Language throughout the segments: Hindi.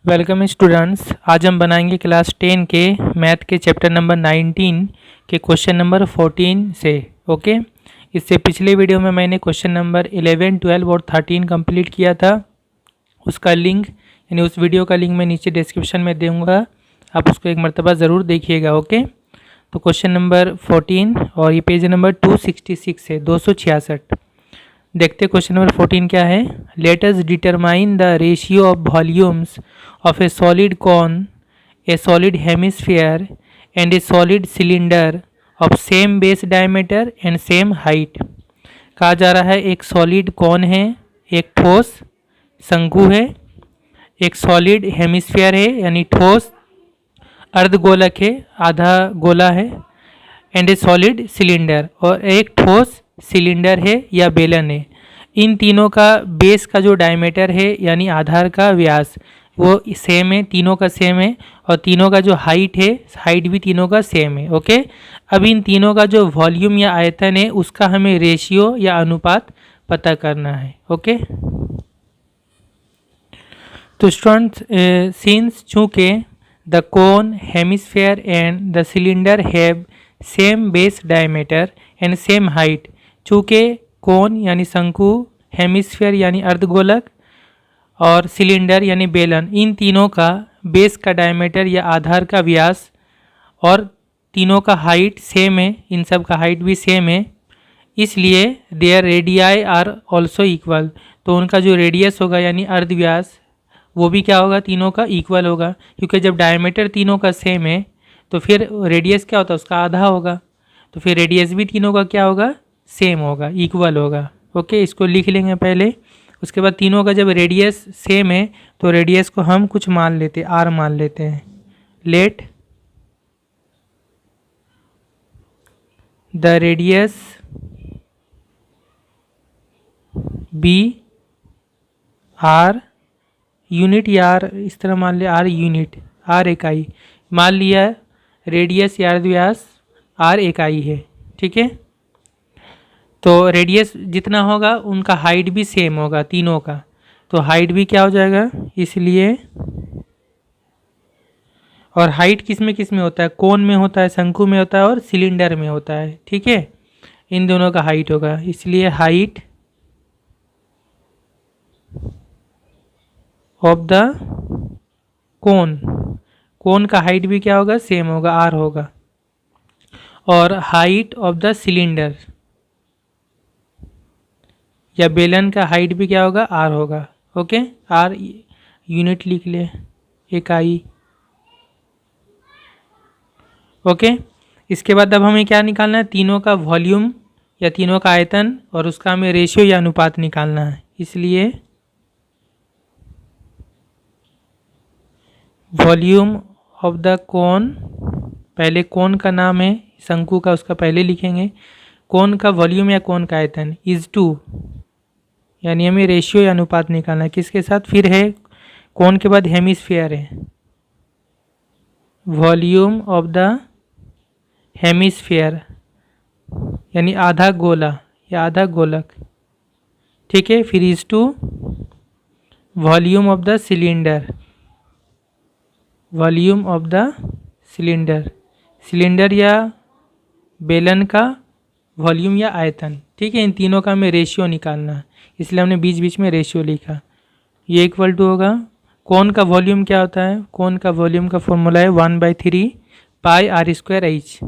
Welcome students. आज हम बनाएंगे क्लास 10 के मैथ के चैप्टर नंबर 19 के क्वेश्चन नंबर 14 से। ओके, इससे पिछले वीडियो में मैंने क्वेश्चन नंबर 11, 12 और 13 कंप्लीट किया था। उसका लिंक यानी उस वीडियो का लिंक मैं नीचे डिस्क्रिप्शन में दूंगा, आप उसको एक मरतबा ज़रूर देखिएगा। ओके, तो क्वेश्चन नंबर 14 और ये पेज नंबर 266 है, 266। देखते क्वेश्चन नंबर 14 क्या है। Let us determine the ratio of volumes of a solid cone, a solid hemisphere and a solid cylinder of same base diameter and same height. कहा जा रहा है एक सॉलिड कॉन है, एक ठोस शंकु है, एक सॉलिड हेमिस्फीयर है यानी ठोस अर्धगोलक है, आधा गोला है, एंड ए सॉलिड सिलेंडर और एक ठोस सिलेंडर है या बेलन है। इन तीनों का बेस का जो डायमीटर है यानी आधार का व्यास वो सेम है, तीनों का सेम है, और तीनों का जो हाइट है, हाइट भी तीनों का सेम है। ओके, अब इन तीनों का जो वॉल्यूम या आयतन है उसका हमें रेशियो या अनुपात पता करना है। ओके, तो स्टूडेंट्स सिंस चूँकि the cone, hemisphere and the cylinder have same base diameter and same height, चूँकि कोन यानी शंकु, हेमिस्फीयर यानी अर्धगोलक और सिलेंडर यानी बेलन, इन तीनों का बेस का डायमीटर या आधार का व्यास और तीनों का हाइट सेम है, इन सब का हाइट भी सेम है, इसलिए their radii are also equal. तो उनका जो रेडियस होगा यानी अर्धव्यास वो भी क्या होगा, तीनों का इक्वल होगा, क्योंकि जब डायमीटर तीनों का सेम है तो फिर रेडियस क्या होता है, उसका आधा होगा, तो फिर रेडियस भी तीनों का क्या होगा, सेम होगा, इक्वल होगा। ओके, इसको लिख लेंगे पहले। उसके बाद तीनों का जब रेडियस सेम है तो रेडियस को हम कुछ मान लेते हैं, आर मान लेते हैं। Let the radius be r unit, या आर इस तरह मान लिया, आर यूनिट, आर इकाई मान लिया, रेडियस या अर्धव्यास आर इकाई है। ठीक है, तो रेडियस जितना होगा उनका हाइट भी सेम होगा तीनों का, तो हाइट भी क्या हो जाएगा, इसलिए। और हाइट किस में होता है, कोन में होता है, शंकु में होता है और सिलेंडर में होता है। ठीक है, इन दोनों का हाइट होगा, इसलिए हाइट ऑफ द कोन, कोन का हाइट भी क्या होगा, सेम होगा, आर होगा, और हाइट ऑफ द सिलेंडर या बेलन का हाइट भी क्या होगा, आर होगा। ओके, आर यूनिट लिख ले, इकाई। ओके, इसके बाद अब हमें क्या निकालना है, तीनों का वॉल्यूम या तीनों का आयतन और उसका हमें रेशियो या अनुपात निकालना है। इसलिए वॉल्यूम ऑफ द कोन, पहले कोन का नाम है, शंकु का उसका पहले लिखेंगे, कोन का वॉल्यूम या कोन का आयतन इज टू, यानी हमें रेशियो या अनुपात निकालना है किसके साथ, फिर है कोन के बाद हेमिस्फीयर है, वॉल्यूम ऑफ द हेमिस्फीयर यानी आधा गोला या आधा गोलक। ठीक है, फिर is to volume of the cylinder, volume of the cylinder, cylinder या बेलन का वॉल्यूम या आयतन। ठीक है, इन तीनों का हमें रेशियो निकालना है, इसलिए हमने बीच बीच में रेशियो लिखा। ये इक्वल टू होगा, कोन का वॉल्यूम क्या होता है, कोन का वॉल्यूम का फॉर्मूला है 1/3 pi are square H,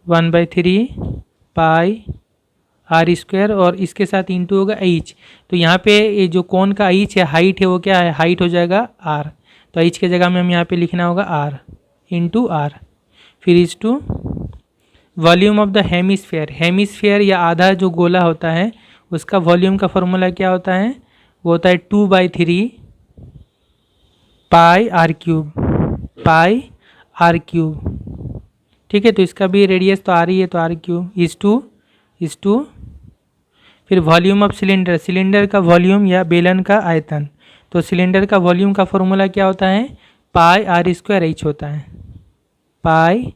1/3 pi are square और इसके साथ इंटू होगा एच। तो यहाँ पे ये जो कोन का एच है, हाइट है, वो क्या है, हाइट हो जाएगा आर, तो एच के जगह में हम यहाँ पे लिखना होगा आर इंटू आर। फिर is to volume of the hemisphere, hemisphere या आधा जो गोला होता है उसका वॉल्यूम का फॉर्मूला क्या होता है, वो होता है 2/3 pi r cube, pi r cube. ठीक है, तो इसका भी रेडियस तो आर ही है, तो आर क्यूब इज टू फिर वॉल्यूम ऑफ सिलेंडर, सिलेंडर का वॉल्यूम या बेलन का आयतन, तो सिलेंडर का वॉल्यूम का फॉर्मूला क्या होता है, पाई आर स्क्वायर एच होता है, पाई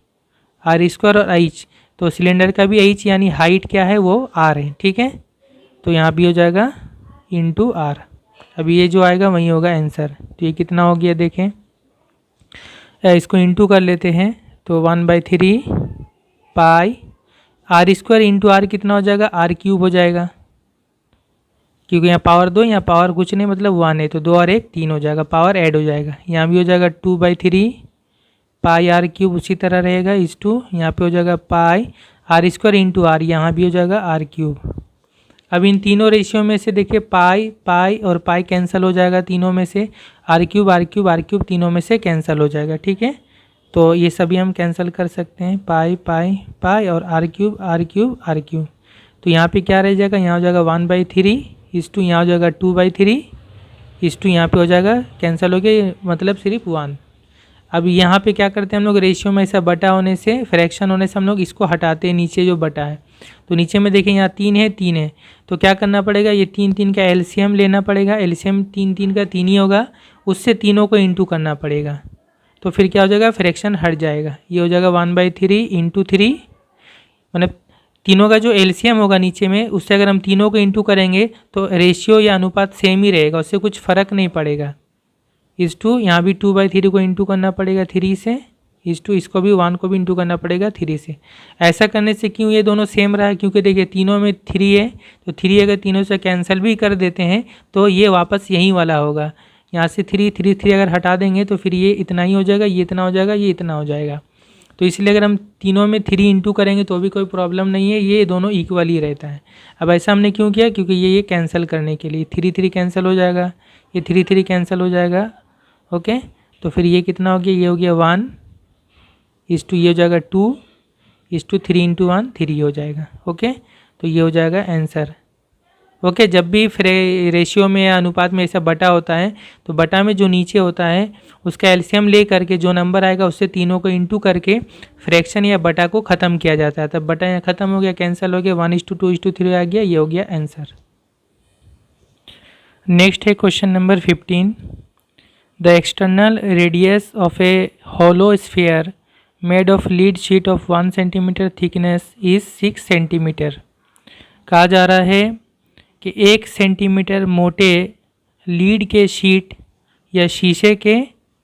आर स्क्वायर और एच, तो सिलेंडर का भी एच यानी हाइट क्या है, वो आर है। ठीक है, तो यहाँ भी हो जाएगा इंटू आर। अभी ये जो आएगा वही होगा आंसर। तो ये कितना हो गया देखें, इसको इंटू कर लेते हैं तो 1/3 pi are square into are कितना हो जाएगा, आर क्यूब हो जाएगा, क्योंकि यहाँ पावर 2 यहाँ पावर कुछ नहीं मतलब 1 है, तो 2 और 1 3 हो जाएगा, पावर ऐड हो जाएगा। यहाँ भी हो जाएगा 2/3 पाई आर क्यूब, उसी तरह रहेगा इस टू, यहाँ पे हो जाएगा पाई आर स्क्वायर इंटू आर, यहाँ भी हो जाएगा आर क्यूब। अब इन तीनों रेशियो में से देखिए पाई पाई और पाई कैंसिल हो जाएगा तीनों में से, r cube r cube r cube तीनों में से कैंसिल हो जाएगा, ठीक है। तो ये सभी हम कैंसिल कर सकते हैं, पाई पाई पाई और r cube r cube r cube. तो यहाँ पे क्या रह जाएगा, यहाँ हो जाएगा 1/3 इस टू, यहाँ हो जाएगा 2/3 इस टू, यहाँ पे हो जाएगा कैंसिल हो गया, मतलब सिर्फ 1। अब यहाँ पे क्या करते हैं हम लोग, रेशियो में ऐसा बटा होने से, फ्रैक्शन होने से हम लोग इसको हटाते हैं, नीचे जो बटा है। तो नीचे में देखें यहाँ 3 है 3 है, तो क्या करना पड़ेगा, ये 3 3 का एलसीएम लेना पड़ेगा, एलसीएम 3 3 का 3 ही होगा, उससे तीनों को इंटू करना पड़ेगा। तो फिर क्या हो जाएगा, फ्रैक्शन हट जाएगा, ये हो जाएगा 1/3 इंटू 3, मतलब तीनों का जो एलसीएम होगा नीचे में, उससे अगर हम तीनों को इंटू करेंगे तो रेशियो या अनुपात सेम ही रहेगा, उससे कुछ फ़र्क नहीं पड़ेगा। इस टू यहाँ भी 2/3 को इंटू करना पड़ेगा 3 से, इस टू इसको भी 1 को भी इंटू करना पड़ेगा 3 से। ऐसा करने से क्यों ये दोनों सेम रहा है, क्योंकि देखिए तीनों में 3 है, तो 3 अगर तीनों से कैंसिल भी कर देते हैं तो ये वापस यही वाला होगा। यहाँ से 3 3 3 अगर हटा देंगे तो फिर ये इतना ही हो जाएगा, ये इतना हो जाएगा, ये इतना हो जाएगा। तो इसलिए अगर हम तीनों में 3 इंटू करेंगे तो भी कोई प्रॉब्लम नहीं है, ये दोनों इक्वल ही रहता है। अब ऐसा हमने क्यों किया, क्योंकि ये कैंसिल करने के लिए 3 3 कैंसिल हो जाएगा, ये 3 3 कैंसिल हो जाएगा, ओके। तो फिर ये कितना हो गया, ये हो गया 1 इस टू, ये हो जाएगा 2 इस टू, 3 इंटू 1 3 हो जाएगा, ओके। तो ये हो जाएगा आंसर, ओके। जब भी रेशियो में या अनुपात में ऐसा बटा होता है तो बटा में जो नीचे होता है उसका एलसीएम ले करके जो नंबर आएगा उससे तीनों को इंटू करके फ्रैक्शन या बटा को ख़त्म किया जाता है। तब बटा यहाँ ख़त्म हो गया, कैंसिल हो गया, 1:2:3 आ गया, ये हो गया आंसर। नेक्स्ट है question number 15। The external radius of a hollow sphere made of lead sheet of 1 centimetre thickness is 6 centimetre. कहा जा रहा है कि 1 सेंटीमीटर मोटे लीड के शीट या शीशे के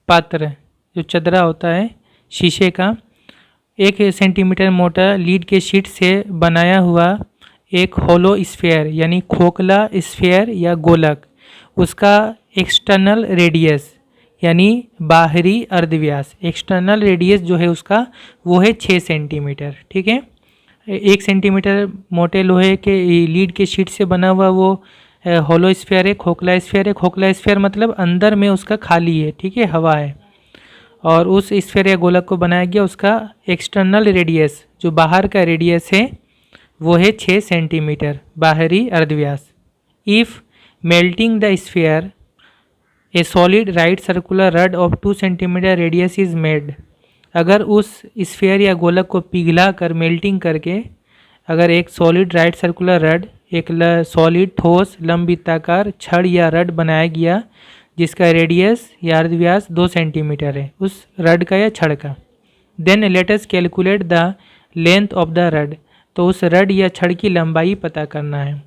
पात्र, जो चदरा होता है शीशे का, 1 सेंटीमीटर मोटा लीड के शीट से बनाया हुआ एक होलो स्फीयर यानी खोखला स्फीयर या गोलक, उसका एक्सटर्नल रेडियस यानी बाहरी अर्धव्यास, एक्सटर्नल रेडियस जो है उसका वो है 6 सेंटीमीटर, ठीक है। 1 सेंटीमीटर मोटे लोहे के लीड के शीट से बना हुआ वो होलो स्फीयर है, खोखला स्फीयर है। खोखला स्फीयर मतलब अंदर में उसका खाली है, ठीक है, हवा है। और उस स्फीयर या गोलक को बनाया गया, उसका एक्सटर्नल रेडियस जो बाहर का रेडियस है वो है 6 सेंटीमीटर बाहरी अर्धव्यास। If melting the sphere a solid right circular rod of 2 centimetre radius is made, अगर उस स्फीयर या गोलक को पिघला कर मेल्टिंग करके अगर एक सॉलिड राइट सर्कुलर रड, एक सॉलिड ठोस लंबवृत्ताकार छड़ या रड बनाया गया जिसका रेडियस या अर्धव्यास 2 सेंटीमीटर है, उस रड का या छड़ का, then let us calculate the length of the rod, तो उस रड या छड़ की लंबाई पता करना है।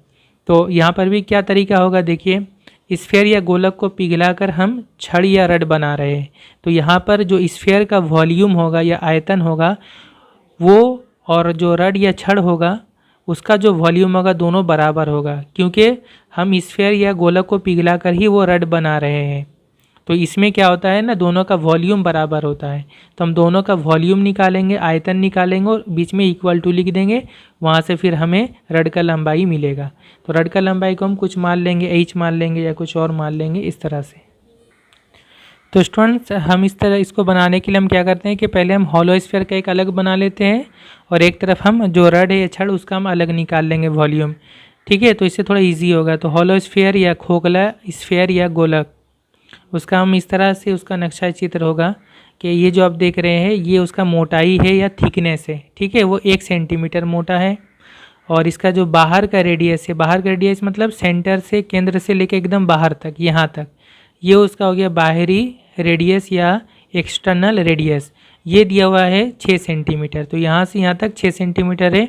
तो यहाँ पर भी क्या तरीका होगा, देखिए स्फीयर या गोलक को पिघलाकर हम छड़ या रड बना रहे हैं, तो यहाँ पर जो स्फीयर का वॉल्यूम होगा या आयतन होगा वो, और जो रड या छड़ होगा उसका जो वॉल्यूम होगा दोनों बराबर होगा, क्योंकि हम स्फीयर या गोलक को पिघलाकर ही वो रड बना रहे हैं। तो इसमें क्या होता है ना, दोनों का वॉल्यूम बराबर होता है, तो हम दोनों का वॉल्यूम निकालेंगे, आयतन निकालेंगे और बीच में इक्वल टू लिख देंगे, वहाँ से फिर हमें रड का लंबाई मिलेगा। तो रड का लंबाई को हम कुछ मान लेंगे, h मान लेंगे या कुछ और मान लेंगे इस तरह से। तो स्टूडेंट्स हम इस तरह इसको बनाने के लिए हम क्या करते हैं कि पहले हम हॉलो स्फीयर का एक अलग बना लेते हैं और एक तरफ हम जो रड है या छड़ उसका हम अलग निकाल लेंगे वॉल्यूम, ठीक है। तो इससे थोड़ा ईजी होगा। तो हॉलो स्फीयर या खोखला स्फीयर या गोलक, उसका हम इस तरह से उसका नक्शा चित्र होगा कि ये जो आप देख रहे हैं ये उसका मोटाई है या थिकनेस है, ठीक है, वो 1 सेंटीमीटर मोटा है। और इसका जो बाहर का रेडियस है, बाहर का रेडियस मतलब सेंटर से, केंद्र से लेकर एकदम बाहर तक, यहाँ तक, ये उसका हो गया बाहरी रेडियस या एक्सटर्नल रेडियस, ये दिया हुआ है 6 सेंटीमीटर। तो यहाँ से यहाँ तक 6 सेंटीमीटर है,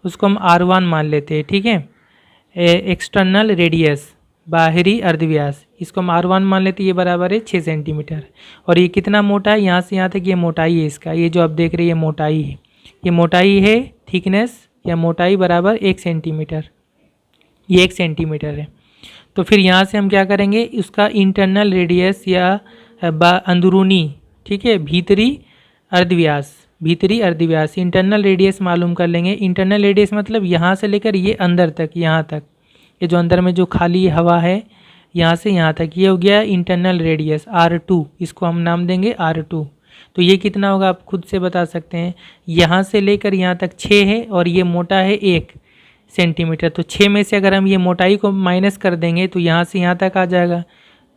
उसको हम R1 मान लेते हैं, ठीक है, एक्सटर्नल रेडियस बाहरी अर्धव्यास, इसको हम R1 मान लेते, ये बराबर है 6 सेंटीमीटर। और ये कितना मोटा है, यहाँ से यहाँ तक ये मोटाई है इसका, ये जो आप देख रहे हैं ये मोटाई है, ये मोटाई है, थिकनेस या मोटाई बराबर 1 सेंटीमीटर, ये 1 सेंटीमीटर है। तो फिर यहाँ से हम क्या करेंगे, उसका इंटरनल रेडियस या अंदरूनी, ठीक है, भीतरी अर्धव्यास इंटरनल रेडियस मालूम कर लेंगे। इंटरनल रेडियस मतलब यहाँ से लेकर ये अंदर तक, यहाँ तक, ये जो अंदर में जो खाली हवा है यहाँ से यहाँ तक, ये हो गया इंटरनल रेडियस R2, इसको हम नाम देंगे R2। तो ये कितना होगा आप खुद से बता सकते हैं, यहाँ से लेकर यहाँ तक 6 है और ये मोटा है 1 सेंटीमीटर। तो 6 में से अगर हम ये मोटाई को माइनस कर देंगे तो यहाँ से यहाँ तक आ जाएगा,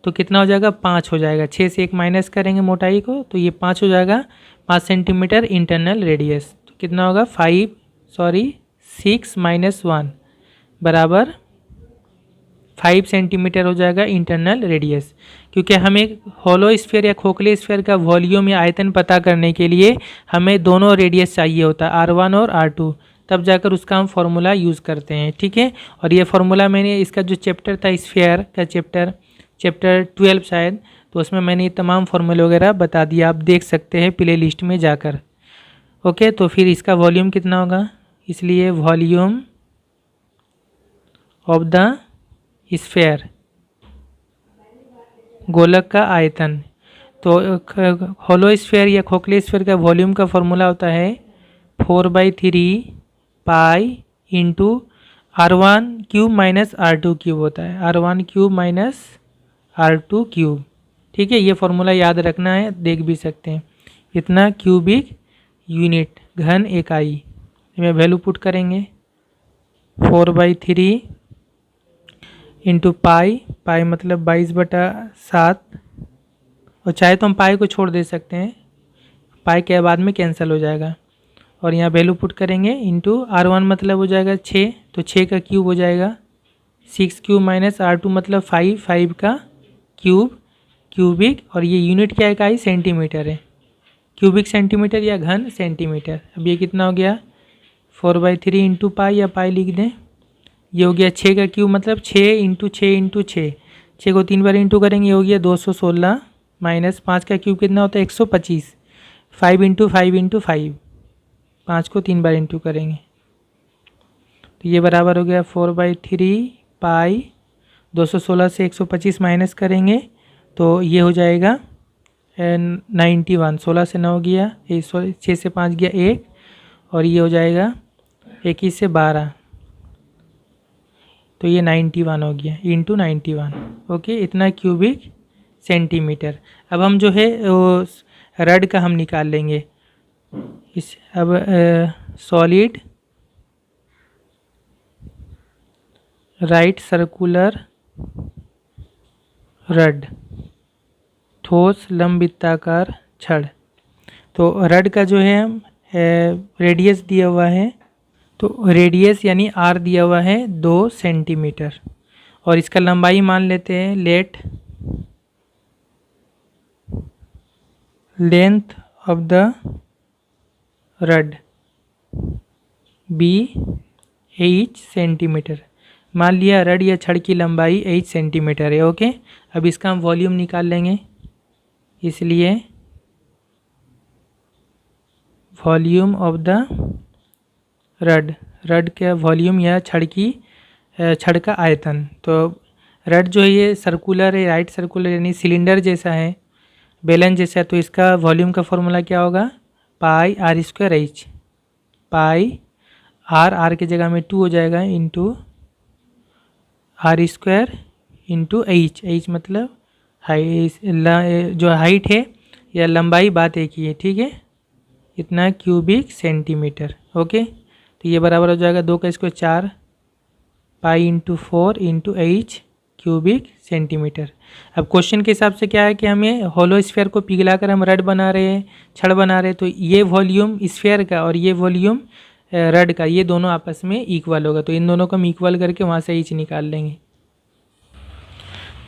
तो कितना हो जाएगा 5 हो जाएगा। 6 से 1 माइनस करेंगे मोटाई को तो ये 5 हो जाएगा, 5 सेंटीमीटर इंटरनल रेडियस। तो कितना होगा 6 माइनस 1 बराबर 5 सेंटीमीटर हो जाएगा इंटरनल रेडियस। क्योंकि हमें होलो स्फीयर या खोखले स्फीयर का वॉल्यूम या आयतन पता करने के लिए हमें दोनों रेडियस चाहिए होता है, R1 और R2, तब जाकर उसका हम फार्मूला यूज़ करते हैं, ठीक है। और ये फार्मूला मैंने इसका जो चैप्टर था स्फीयर का, चैप्टर 12 शायद, तो उसमें मैंने ये तमाम फार्मूले वगैरह बता दिया, आप देख सकते हैं प्ले लिस्ट में जाकर। ओके, तो फिर इसका वॉल्यूम कितना होगा, इसलिए वॉल्यूम ऑफ द स्फीयर, गोलक का आयतन। तो होलो स्फीयर या खोखले स्फीयर का वॉल्यूम का फॉर्मूला होता है 4/3 pi into R1 cube minus R2 cube होता है, R1 cube minus R2 cube, ठीक है। ये फार्मूला याद रखना है, देख भी सकते हैं। इतना क्यूबिक यूनिट, घन इकाई में वैल्यू पुट करेंगे 4/3 इंटू पाई मतलब 22/7, और चाहे तो हम पाई को छोड़ दे सकते हैं, पाई के बाद में कैंसिल हो जाएगा। और यहाँ वैल्यू पुट करेंगे इंटू R1 मतलब हो जाएगा 6, तो 6 का क्यूब हो जाएगा 6 क्यूब माइनस R2 मतलब 5 का क्यूब, क्यूबिक, और ये यूनिट क्या इकाई सेंटीमीटर है, क्यूबिक सेंटीमीटर या घन सेंटीमीटर। अब ये कितना हो गया 4/3 इंटू पाई, या पाई लिख दें, ये हो गया 6 का क्यूब मतलब 6 इंटू 6 को 3 बार इंटू करेंगे, ये हो गया 216 माइनस 5 का क्यूब कितना होता है 125, 5 इंटू 5, 5 को 3 बार इंटू करेंगे, तो ये बराबर हो गया 4/3 पाई, 216 से 125 माइनस करेंगे तो ये हो जाएगा 91, 16 से 9 गया, 6 से 5 गया 1, और ये हो जाएगा 21 से 12, तो ये 91 हो गया इंटू 91। ओके, इतना क्यूबिक सेंटीमीटर। अब हम जो है वो रड का हम निकाल लेंगे अब सॉलिड राइट सर्कुलर रड, ठोस लंबवृत्ताकार छड़। तो रड का जो है रेडियस दिया हुआ है, तो रेडियस यानी R दिया हुआ है 2 सेंटीमीटर, और इसका लंबाई मान लेते हैं, length of the rod h centimetre. मान लिया रड या छड़ की लंबाई h सेंटीमीटर है। ओके, अब इसका हम वॉल्यूम निकाल लेंगे, इसलिए वॉल्यूम ऑफ द रड का वॉल्यूम या छड़ का आयतन। तो रड जो है ये सर्कुलर है, राइट सर्कुलर यानी सिलेंडर जैसा है, बेलन जैसा है, तो इसका वॉल्यूम का फॉर्मूला क्या होगा पाई R² h, पाई R की जगह में 2 हो जाएगा इंटू R² इंटू h मतलब जो हाइट है या लंबाई बात एक ही है, ठीक है, इतना क्यूबिक सेंटीमीटर। ओके, तो ये बराबर हो जाएगा 2 का square 4 pi into 4 into h cubic centimetre. अब क्वेश्चन के हिसाब से क्या है कि हमें होलो स्फीयर को पिघलाकर हम रड बना रहे हैं, छड़ बना रहे हैं, तो ये वॉल्यूम स्फीयर का और ये वॉल्यूम रड का, ये दोनों आपस में इक्वल होगा, तो इन दोनों को हम इक्वल करके वहाँ से h निकाल लेंगे।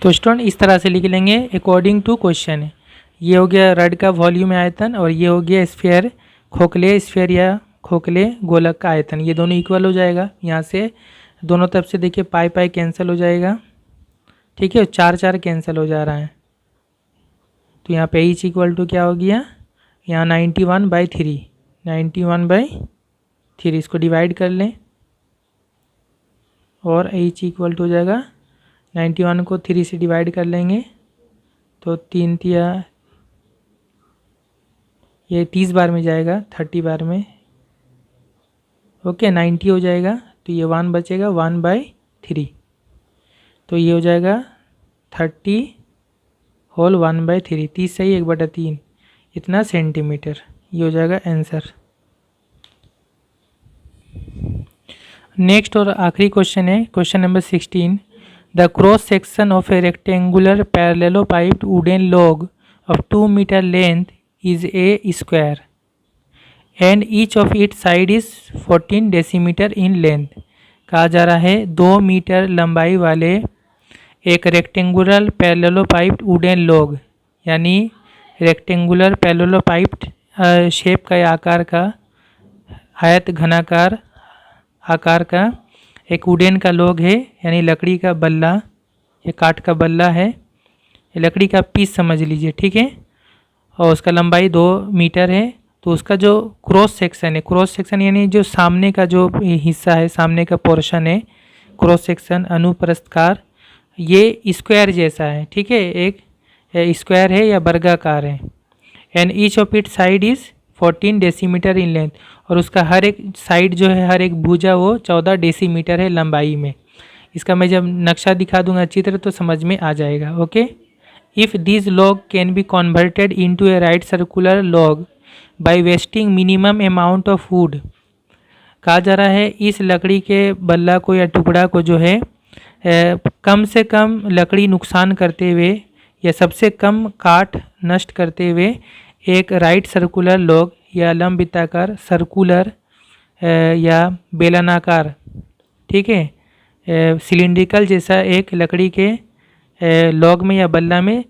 तो स्टूडेंट इस तरह से लिख लेंगे अकॉर्डिंग टू क्वेश्चन। ये हो गया रड का वॉल्यूम आयतन, और ये हो गया स्फीयर, खोखले स्फीयर या खोखले गोलक का आयतन, ये दोनों इक्वल हो जाएगा। यहाँ से दोनों तरफ से देखिए पाई कैंसिल हो जाएगा, ठीक है, 4 कैंसिल हो जा रहा है। तो यहाँ पे h इक्वल टू क्या हो गया, यहाँ 91/3, 91/3 इसको डिवाइड कर लें और h इक्वल टू हो जाएगा 91 को 3 से डिवाइड कर लेंगे तो 3 तिया ये 30 बार में जाएगा, 30 बार में ओके 90 हो जाएगा। तो ये 1 बचेगा 1/3, तो ये हो जाएगा 30 होल 1/3, 30 सही 1/3 इतना सेंटीमीटर, ये हो जाएगा आंसर। नेक्स्ट और आखिरी क्वेश्चन है question number 16। The cross section of a rectangular parallelopiped wooden log of 2 metre length is a square and each of it side is 14 decimetre in length. कहा जा रहा है 2 मीटर लंबाई वाले एक रेक्टेंगुलर पैरेललोपाइप्ड वुडन लॉग, यानी रेक्टेंगुलर पैरेललोपाइप्ड शेप का या आकार का आयत घनाकार आकार का एक वुडन का लॉग है, यानी लकड़ी का बल्ला, ये काठ का बल्ला है, ये लकड़ी का पीस समझ लीजिए, ठीक है। और उसका लंबाई 2 मीटर है। तो उसका जो क्रॉस सेक्शन है, क्रॉस सेक्शन यानी जो सामने का जो हिस्सा है, सामने का पोर्शन है, क्रॉस सेक्शन अनुप्रस्थकार, ये स्क्वायर जैसा है, ठीक है, एक स्क्वायर है या वर्गाकार है। And each of it side is 14 decimetre in length, और उसका हर एक साइड जो है, हर एक भुजा वो 14 डेसीमीटर है लंबाई में। इसका मैं जब नक्शा दिखा दूंगा चित्र तो समझ में आ जाएगा। Okay, if this log can be converted into a right circular log by wasting minimum amount of wood. कहा जा रहा है इस लकड़ी के बल्ला को या टुकड़ा को जो है कम से कम लकड़ी नुकसान करते हुए या सबसे कम काठ नष्ट करते हुए एक राइट सर्कुलर लॉग या लंबवृत्ताकार सर्कुलर या बेलनाकार, ठीक है, सिलिंड्रिकल जैसा एक लकड़ी के लॉग में या बल्ला में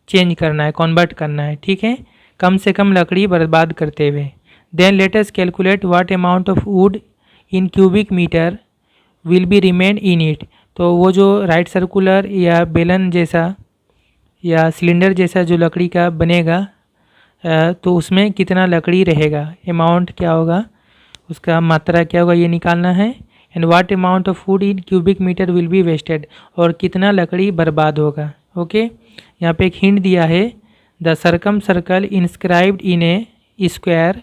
चेंज करना है, कन्वर्ट करना है, ठीक है, कम से कम लकड़ी बर्बाद करते हुए। Then let us calculate what amount of wood in cubic metre will be remain in it. तो वो जो राइट सर्कुलर या बेलन जैसा या सिलेंडर जैसा जो लकड़ी का बनेगा तो उसमें कितना लकड़ी रहेगा, अमाउंट क्या होगा, उसका मात्रा क्या होगा, ये निकालना है। And what amount of wood in cubic metre will be wasted, और कितना लकड़ी बर्बाद होगा। ओके, यहाँ पे एक हिंट दिया है, the circum circle inscribed in A square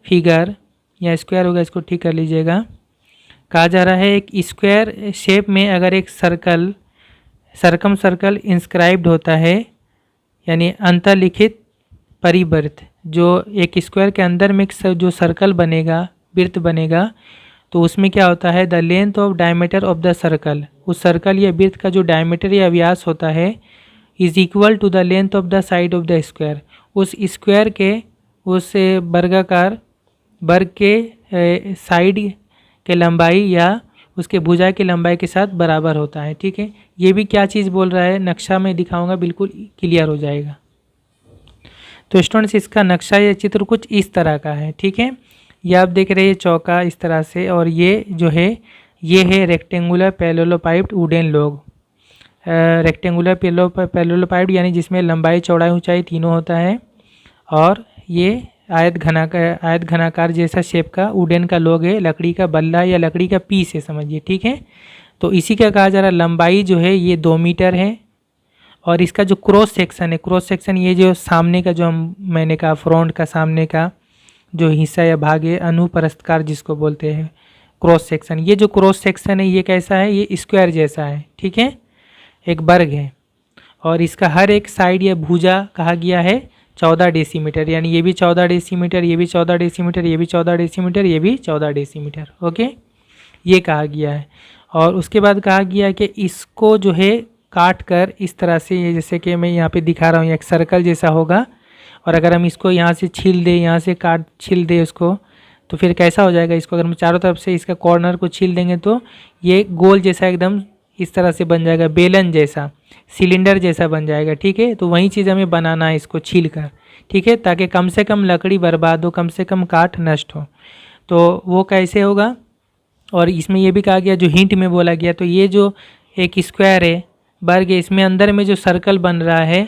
figure, या स्क्वायर होगा, इसको ठीक कर लीजिएगा। कहा जा रहा है एक स्क्वायर शेप में अगर एक सर्कल सर्कम सर्कल इंस्क्राइब्ड होता है, यानी अंतर्लिखित परिवर्त, जो एक स्क्वायर के अंदर में जो सर्कल बनेगा, वृत्त बनेगा, तो उसमें क्या होता है, the length of diameter of the circle, उस सर्कल या वृत्त का जो डायमीटर या व्यास होता है is equal to the length of the side of the square, उस स्क्वायर के उस वर्गाकार वर्ग के साइड के लंबाई या उसके भुजा की लंबाई के साथ बराबर होता है, ठीक है। ये भी क्या चीज़ बोल रहा है, नक्शा में दिखाऊंगा, बिल्कुल क्लियर हो जाएगा। तो स्टूडेंट्स इसका नक्शा या चित्र कुछ इस तरह का है, ठीक है। ये आप देख रहे हैं चौका इस तरह से, और ये जो है ये है rectangular parallelopiped wooden log. Rectangular parallelepiped यानी जिसमें लंबाई चौड़ाई ऊंचाई तीनों होता है, और ये आयत घनाकार जैसा शेप का वुडन का लॉग है, लकड़ी का बल्ला या लकड़ी का पीस है समझिए, ठीक है। तो इसी का कहा जा रहा है लंबाई जो है ये 2 मीटर है, और इसका जो क्रॉस सेक्शन है, क्रॉस सेक्शन ये जो सामने का जो मैंने कहा फ्रंट का सामने का जो हिस्सा या भाग है, अनुप्रस्थकार जिसको बोलते हैं क्रॉस सेक्शन, ये जो क्रॉस सेक्शन है ये कैसा है, ये स्क्वायर जैसा है, ठीक है, एक वर्ग है, और इसका हर एक साइड या भुजा कहा गया है 14 डेसीमीटर, यानी ये भी 14 डेसीमीटर, ये भी 14 डेसीमीटर, ये भी 14 डेसीमीटर, ये भी 14 डेसीमीटर। ओके, ये कहा गया है। और उसके बाद कहा गया है कि इसको जो है काट कर इस तरह से, जैसे कि मैं यहाँ पे दिखा रहा हूँ, एक सर्कल जैसा होगा, और अगर हम इसको यहाँ से छील दें, यहाँ से छील दें उसको, तो फिर कैसा हो जाएगा, इसको अगर हम चारों तरफ से इसका कॉर्नर को छील देंगे तो ये गोल जैसा एकदम इस तरह से बन जाएगा, बेलन जैसा, सिलेंडर जैसा बन जाएगा, ठीक है। तो वही चीज़ हमें बनाना है इसको छील कर, ठीक है, ताकि कम से कम लकड़ी बर्बाद हो, कम से कम काठ नष्ट हो। तो वो कैसे होगा, और इसमें ये भी कहा गया, जो हिंट में बोला गया, तो ये जो एक स्क्वायर है, वर्ग है, इसमें अंदर में जो सर्कल बन रहा है,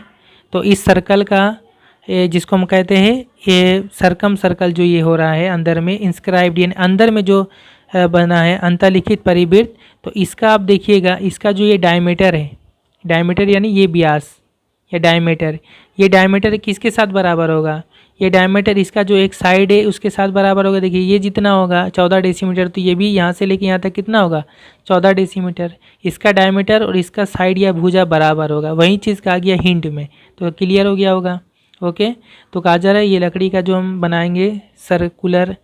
तो इस सर्कल का जिसको हम कहते हैं ये सरकम सर्कल जो ये हो रहा है अंदर में इंस्क्राइब्ड, यानी अंदर में जो बना है अंतर्लिखित परिवृत्त, तो इसका आप देखिएगा, इसका जो ये डायमीटर है, डायमीटर यानी ये व्यास या डायमीटर, ये डायमीटर किसके साथ बराबर होगा, ये डायमीटर इसका जो एक साइड है उसके साथ बराबर होगा। देखिए ये जितना होगा 14 डेसीमीटर, तो ये भी यहाँ से लेके यहाँ तक कितना होगा 14 डेसीमीटर। इसका डायमीटर और इसका साइड या भुजा बराबर होगा, वही चीज़ कहा गया हिंट में, तो क्लियर हो गया होगा। ओके, तो कहा जा रहा है ये लकड़ी का जो हम बनाएंगे सर्कुलर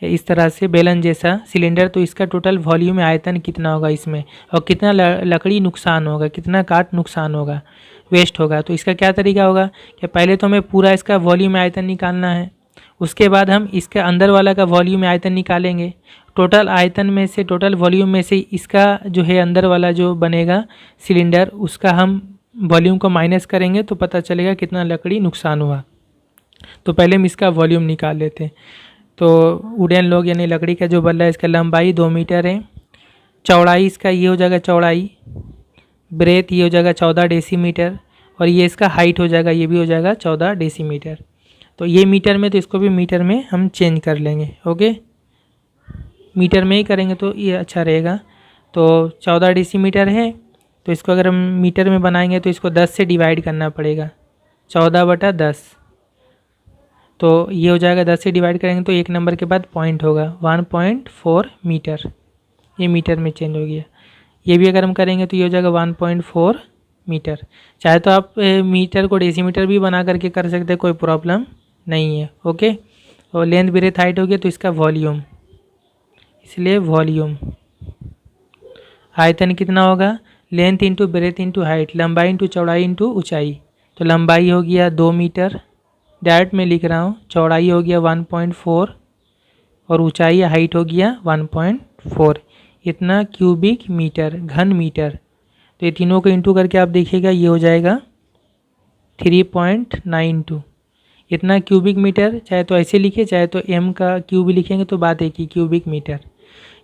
इस तरह से बेलन जैसा सिलेंडर, तो इसका टोटल वॉल्यूम आयतन कितना होगा इसमें, और कितना लकड़ी नुकसान होगा, कितना काट नुकसान होगा, वेस्ट होगा। तो इसका क्या तरीका होगा कि पहले तो हमें पूरा इसका वॉल्यूम आयतन निकालना है, उसके बाद हम इसके अंदर वाला का वॉल्यूम आयतन निकालेंगे। टोटल आयतन में से, टोटल वॉल्यूम में से इसका जो है अंदर वाला जो बनेगा सिलेंडर, उसका हम वॉल्यूम को माइनस करेंगे तो पता चलेगा कितना लकड़ी नुकसान हुआ। तो पहले हम इसका वॉल्यूम निकाल लेते हैं। तो वुडन लॉग यानी लकड़ी का जो बल्ला है, इसका लंबाई 2 मीटर है, चौड़ाई इसका ये हो जाएगा चौड़ाई, ब्रेथ ये हो जाएगा 14 डेसीमीटर, और ये इसका हाइट हो जाएगा, ये भी हो जाएगा 14 डेसीमीटर। तो ये मीटर में, तो इसको भी मीटर में हम चेंज कर लेंगे। ओके, मीटर में ही करेंगे तो ये अच्छा रहेगा। तो 14 डेसीमीटर है, तो इसको अगर हम मीटर में बनाएंगे तो इसको 10 से डिवाइड करना पड़ेगा, 14/10। तो ये हो जाएगा 10 से डिवाइड करेंगे तो एक नंबर के बाद पॉइंट होगा 1.4 मीटर, ये मीटर में चेंज हो गया। ये भी अगर हम करेंगे तो ये हो जाएगा 1.4 मीटर। चाहे तो आप मीटर को डेसीमीटर भी बना करके कर सकते हैं, कोई प्रॉब्लम नहीं है। ओके, और लेंथ ब्रेथ हाइट हो गया, तो इसका वॉल्यूम, इसलिए वॉल्यूम आयतन कितना होगा, length into breadth into height, लंबाई इंटू चौड़ाई इंटू ऊंचाई। तो लंबाई हो गया 2 मीटर, डायरेक्ट में लिख रहा हूँ, चौड़ाई हो गया 1.4 और ऊंचाई या हाइट हो गया 1.4, इतना क्यूबिक मीटर, घन मीटर। तो ये तीनों को इंटू करके आप देखिएगा, ये हो जाएगा 3.92, इतना क्यूबिक मीटर। चाहे तो ऐसे लिखिए, चाहे तो m का क्यूब लिखेंगे तो बात एक ही, क्यूबिक मीटर।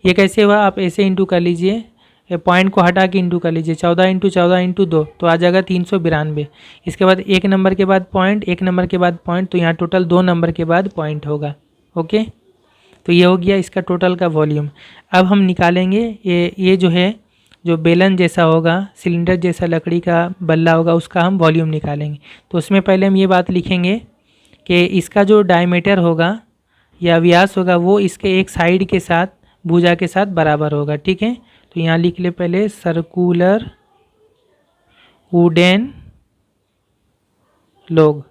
ये कैसे हुआ, आप ऐसे इंटू कर लीजिए, पॉइंट को हटा के इंटू कर लीजिए, 14 × 14 × 2 तो आ जाएगा 392। इसके बाद एक नंबर के बाद पॉइंट, एक नंबर के बाद पॉइंट, तो यहाँ टोटल 2 नंबर के बाद पॉइंट होगा। ओके, तो ये हो गया इसका टोटल का वॉल्यूम। अब हम निकालेंगे ये जो है, जो बेलन जैसा होगा, सिलेंडर जैसा लकड़ी का बल्ला होगा, उसका हम वॉल्यूम निकालेंगे। तो उसमें पहले हम ये बात लिखेंगे कि इसका जो डायमीटर होगा या व्यास होगा, वो इसके एक साइड के साथ, भुजा के साथ बराबर होगा। ठीक है, तो यहाँ लिख ले पहले, सर्कुलर वुडन लॉग,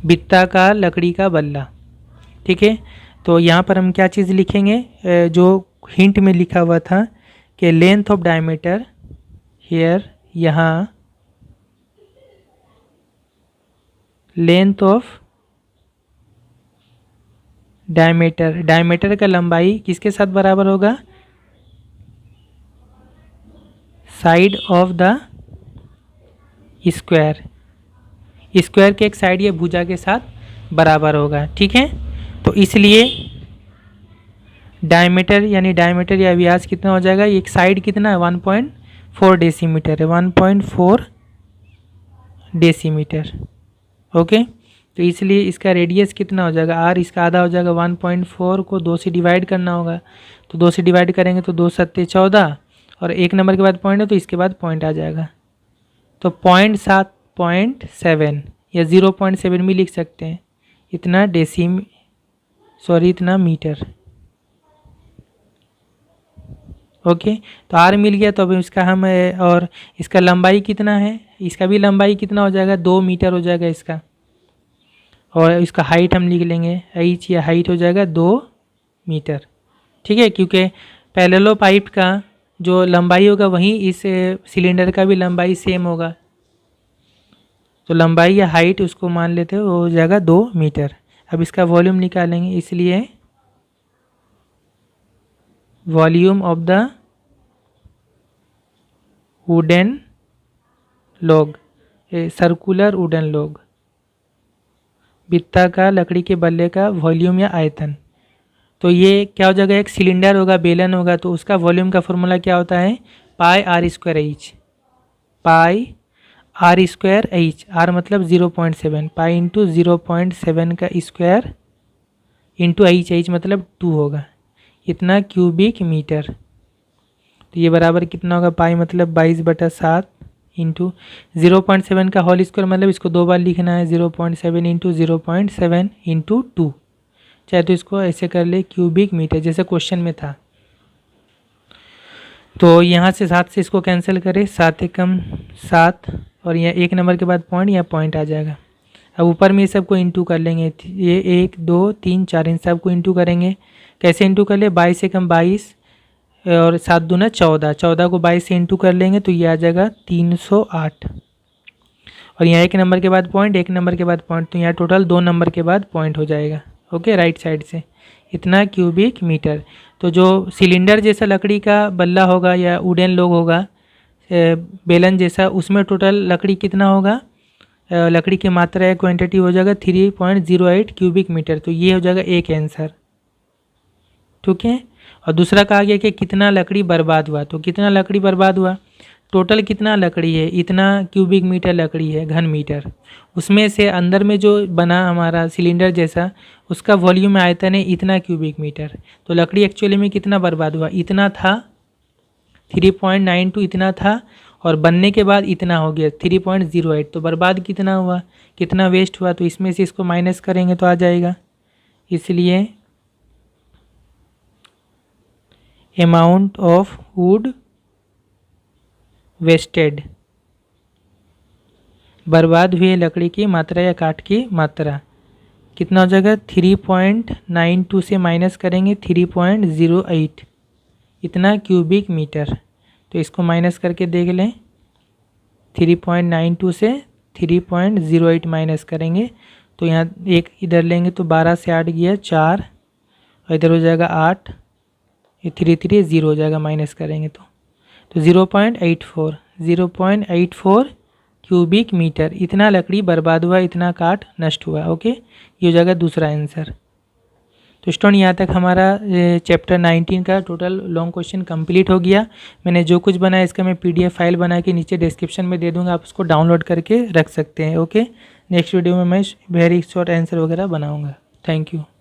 वृत्ताकार लकड़ी का बल्ला। ठीक है, तो यहाँ पर हम क्या चीज़ लिखेंगे, जो हिंट में लिखा हुआ था कि लेंथ ऑफ डायमीटर हेयर, यहाँ लेंथ ऑफ डायमीटर, डायमीटर का लंबाई किसके साथ बराबर होगा, side of the square, square के एक साइड या भुजा के साथ बराबर होगा। ठीक है, तो इसलिए डायमीटर यानी डायमीटर या व्यास कितना हो जाएगा, एक साइड कितना है 1.4 डेसीमीटर है, 1.4 डेसीमीटर। ओके, तो इसलिए इसका रेडियस कितना हो जाएगा, r इसका आधा हो जाएगा, 1.4 को 2 से डिवाइड करना होगा, तो 2 से डिवाइड करेंगे तो 2 सत्ते 14, और एक नंबर के बाद पॉइंट है तो इसके बाद पॉइंट आ जाएगा। तो 0.7 या 0.7 भी लिख सकते हैं, इतना इतना मीटर। ओके, तो r मिल गया। तो अब इसका हम, और इसका लंबाई कितना है, इसका भी लंबाई कितना हो जाएगा, 2 मीटर हो जाएगा इसका, और इसका हाइट हम लिख लेंगे, h या हाइट हो जाएगा 2 मीटर। ठीक है, क्योंकि पैरेलल पाइप का जो लंबाई होगा वहीं इस सिलेंडर का भी लंबाई सेम होगा, तो लंबाई या हाइट उसको मान लेते हैं, वो हो जाएगा 2 मीटर। अब इसका वॉल्यूम निकालेंगे, इसलिए volume of the wooden log, circular wooden log, वृत्ताकार लकड़ी के बल्ले का वॉल्यूम या आयतन। तो ये क्या हो जाएगा, एक सिलेंडर होगा, बेलन होगा, तो उसका वॉल्यूम का फॉर्मूला क्या होता है, pi are square h, pi are square h, r मतलब 0.7, पाई इंटू 0.7 का स्क्वायर इंटू एच, एच मतलब 2 होगा, इतना क्यूबिक मीटर। तो ये बराबर कितना होगा, पाई मतलब 22/7 इंटू 0.7 का होल स्क्वायर मतलब इसको 2 बार लिखना है, 0.7 इंटू 0.7 इंटू 2, चाहे तो इसको ऐसे कर ले क्यूबिक मीटर जैसे क्वेश्चन में था। तो यहाँ से 7 से इसको कैंसिल करें, 7 एकम 7, और यहाँ 1 नंबर के बाद पॉइंट, यहाँ पॉइंट आ जाएगा। अब ऊपर में ये सबको इंटू कर लेंगे, ये 1 2 3 4 इन सबको इंटू करेंगे। कैसे इंटू कर ले, 22 एकम 22 और 7 दूना 14, 14 को 22 से इंटू कर लेंगे तो ये आ जाएगा 308। और यहाँ 1 नंबर के बाद पॉइंट, 1 नंबर के बाद पॉइंट, तो यहाँ टोटल 2 नंबर के बाद पॉइंट हो जाएगा। ओके, राइट साइड से इतना क्यूबिक मीटर। तो जो सिलेंडर जैसा लकड़ी का बल्ला होगा या वुडन लोग होगा, बेलन जैसा, उसमें टोटल लकड़ी कितना होगा, लकड़ी की मात्रा या क्वांटिटी हो जाएगा 3.08 क्यूबिक मीटर। तो ये हो जाएगा एक आंसर। ठीक है, और दूसरा कहा गया कि कितना लकड़ी बर्बाद हुआ, तो कितना लकड़ी बर्बाद हुआ, टोटल कितना लकड़ी है, इतना क्यूबिक मीटर लकड़ी है, घन मीटर। उसमें से अंदर में जो बना हमारा सिलेंडर जैसा, उसका वॉल्यूम आयतन है इतना क्यूबिक मीटर। तो लकड़ी एक्चुअली में कितना बर्बाद हुआ, इतना था 3.92 इतना था, और बनने के बाद इतना हो गया 3.08। तो बर्बाद कितना हुआ, कितना वेस्ट हुआ, तो इसमें से इसको माइनस करेंगे तो आ जाएगा। इसलिए अमाउंट ऑफ वुड वेस्टेड, बर्बाद हुई लकड़ी की मात्रा या काठ की मात्रा, कितना हो जाएगा, 3.92 से माइनस करेंगे 3.08 इतना क्यूबिक मीटर। तो इसको माइनस करके देख लें, 3.92 से 3.08 माइनस करेंगे तो यहाँ एक इधर लेंगे तो 12 से 8 गया 4, और इधर हो जाएगा 8, ये 3 3 0 हो जाएगा माइनस करेंगे तो 0.84 क्यूबिक मीटर इतना लकड़ी बर्बाद हुआ, इतना काठ नष्ट हुआ। ओके, ये हो जाएगा दूसरा आंसर। तो स्टूडेंट यहाँ तक हमारा चैप्टर 19 का टोटल लॉन्ग क्वेश्चन कंप्लीट हो गया। मैंने जो कुछ बनाया इसका मैं पीडीएफ फाइल बना के नीचे डिस्क्रिप्शन में दे दूँगा, आप उसको डाउनलोड करके रख सकते हैं। ओके, नेक्स्ट वीडियो में मैं वेरी शॉर्ट आंसर वगैरह बनाऊँगा। Thank you.